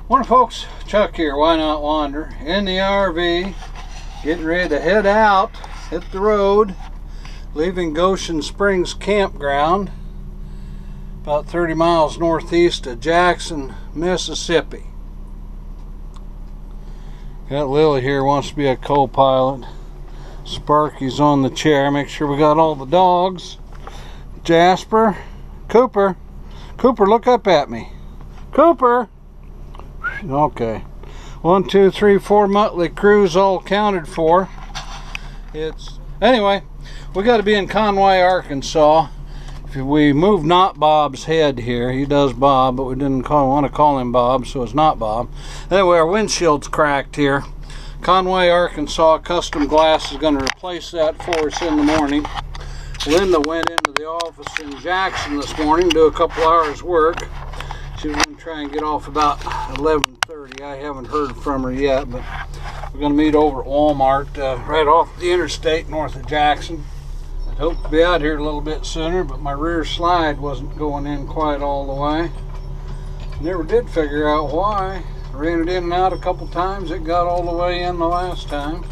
Morning folks, Chuck here, Why Not Wander, in the RV, getting ready to head out, hit the road, leaving Goshen Springs Campground, about 30 miles northeast of Jackson, Mississippi. Got Lily here, wants to be a co-pilot. Sparky's on the chair, make sure we got all the dogs. Jasper, Cooper, look up at me. Cooper! Okay, 1, 2, 3, 4 Mutley crews all counted for. Anyway, we got to be in Conway, Arkansas. If we move not Bob's head here, he does Bob, but we didn't want to call him Bob, so it's not Bob. Anyway, our windshield's cracked here. Conway, Arkansas, Custom Glass is going to replace that for us in the morning. Linda went into the office in Jackson this morning to do a couple hours work. She was going to try and get off about 11:30. I haven't heard from her yet, but we're going to meet over at Walmart right off the interstate north of Jackson. I'd hoped to be out here a little bit sooner, but my rear slide wasn't going in quite all the way. Never did figure out why. I ran it in and out a couple times. It got all the way in the last time,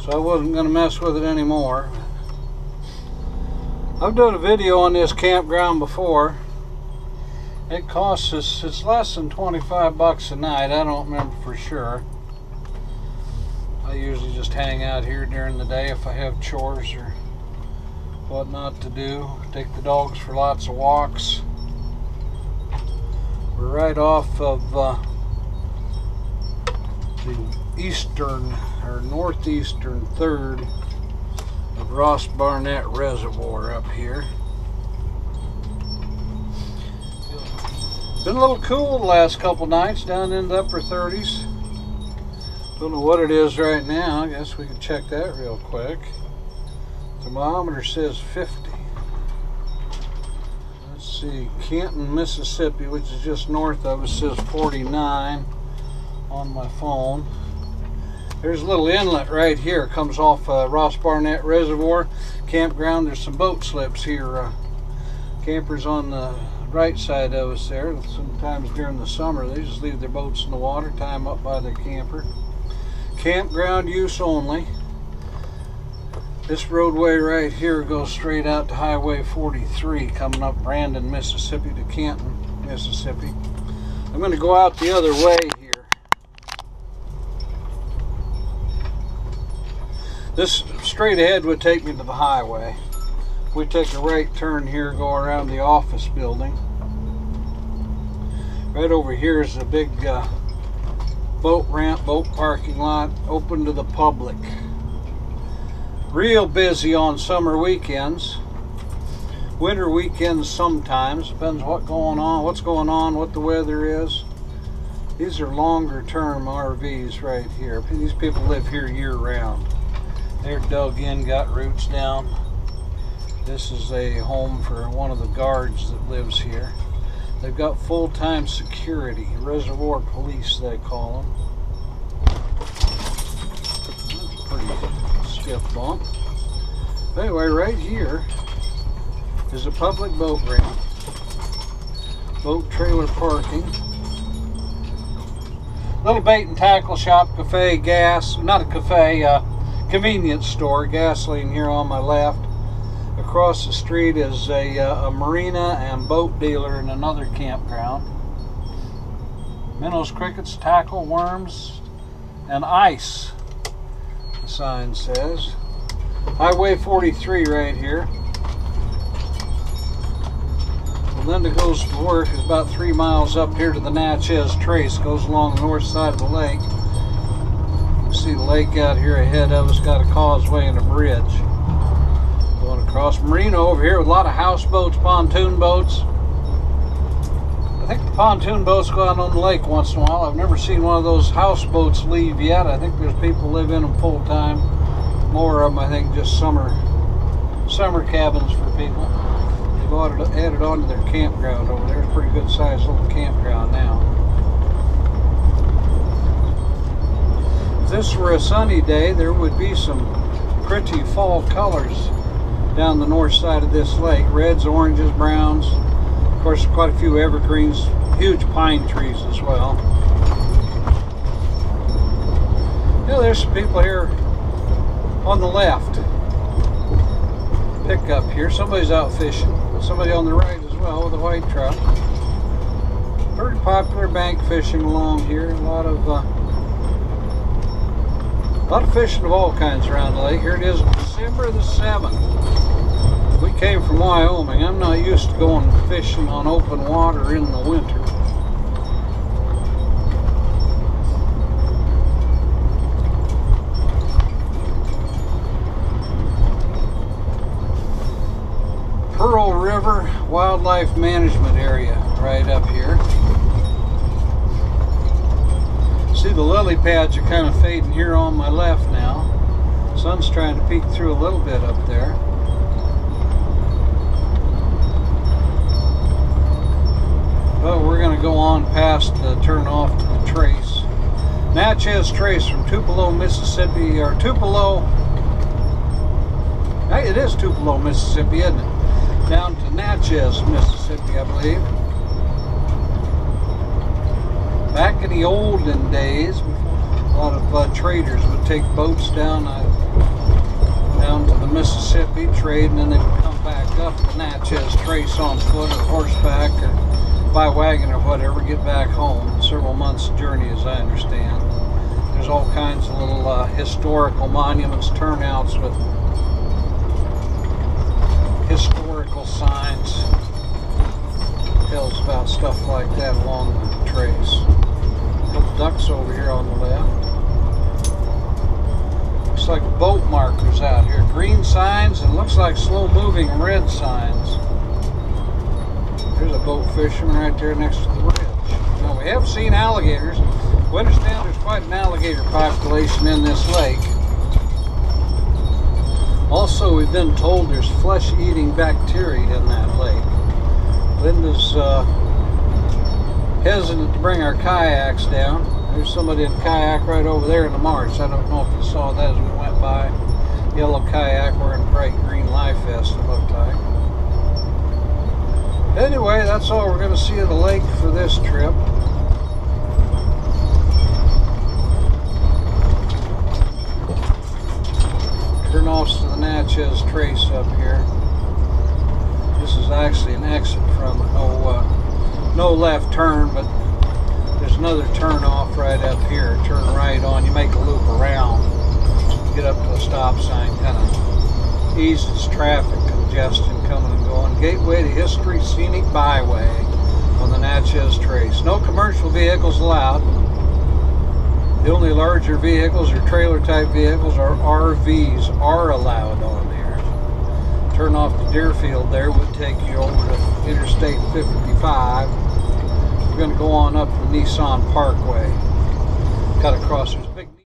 so I wasn't going to mess with it anymore. I've done a video on this campground before. It costs us, it's less than 25 bucks a night. I don't remember for sure. I usually just hang out here during the day if I have chores or whatnot to do. Take the dogs for lots of walks. We're right off of the eastern or northeastern third of Ross Barnett Reservoir up here. Been a little cool the last couple nights, down in the upper 30s. Don't know what it is right now. I guess we can check that real quick. Thermometer says 50. Let's see, Canton, Mississippi, which is just north of us, says 49 on my phone. There's a little inlet right here. It comes off Ross Barnett Reservoir Campground. There's some boat slips here. Campers on the right side of us there. Sometimes during the summer they just leave their boats in the water, tie them up by their camper. Campground use only. This roadway right here goes straight out to Highway 43 coming up Brandon, Mississippi to Canton, Mississippi. I'm going to go out the other way here. This straight ahead would take me to the highway. We take a right turn here, go around the office building. Right over here is a big boat ramp, boat parking lot, open to the public. Real busy on summer weekends. Winter weekends sometimes, depends what's going on, what the weather is. These are longer term RVs right here. These people live here year round. They're dug in, got roots down. This is a home for one of the guards that lives here. They've got full-time security, reservoir police they call them. That's a pretty stiff bump. Anyway, right here is a public boat ramp. Boat trailer parking. Little bait and tackle shop, cafe, gas, not a cafe, convenience store, gasoline here on my left. Across the street is a marina and boat dealer in another campground. Minnows, crickets, tackle, worms, and ice, the sign says. Highway 43 right here. Linda goes to work. It's about 3 miles up here to the Natchez Trace. Goes along the north side of the lake. You see the lake out here ahead of us, got a causeway and a bridge. Going across marina over here with a lot of houseboats, pontoon boats. I think the pontoon boats go out on the lake once in a while. I've never seen one of those houseboats leave yet. I think there's people live in them full time. More of them, I think, just summer cabins for people. They've added on to their campground over there. It's a pretty good sized little campground now. If this were a sunny day, there would be some pretty fall colors down the north side of this lake. Reds, oranges, browns. Of course, quite a few evergreens, huge pine trees as well. You know, there's some people here on the left. Pickup here. Somebody's out fishing. Somebody on the right as well with a white trout. Pretty popular bank fishing along here. A lot of fishing of all kinds around the lake. Here it is, December the 7th. We came from Wyoming. I'm not used to going fishing on open water in the winter. Pearl River Wildlife Management Area right up here. See, the lily pads are kind of fading here on my left now. Sun's trying to peek through a little bit up there. But we're going to go on past the turn off to the trace. Natchez Trace from Tupelo, Mississippi, or Tupelo. It is Tupelo, Mississippi, isn't it? Down to Natchez, Mississippi, I believe. Back in the olden days, a lot of traders would take boats down to the Mississippi, trade, and then they would come back up the Natchez Trace on foot or horseback or by wagon or whatever, get back home. Several months journey, as I understand. There's all kinds of little historical monuments, turnouts with historical signs. Tells about stuff like that along the trace. Couple ducks over here on the left. Looks like boat markers out here. Green signs and looks like slow moving red signs. There's a boat fisherman right there next to the ridge. Now we have seen alligators. We understand there's quite an alligator population in this lake. Also, we've been told there's flesh-eating bacteria in that lake. Linda's hesitant to bring our kayaks down. There's somebody in a kayak right over there in the marsh. I don't know if you saw that as we went by. Yellow kayak wearing a bright green life vest, it looked like. Anyway, that's all we're going to see of the lake for this trip. Turn-offs to the Natchez Trace up here. This is actually an exit from no left turn, but there's another turn off right up here. Turn right on, you make a loop around, get up to a stop sign, kind of eases traffic congestion coming and going. Gateway to History Scenic Byway on the Natchez Trace. No commercial vehicles allowed. The only larger vehicles or trailer type vehicles or RVs are allowed on there. Turn off the Deerfield there would take you over to Interstate 55. We're going to go on up the Nissan Parkway. Cut across, there's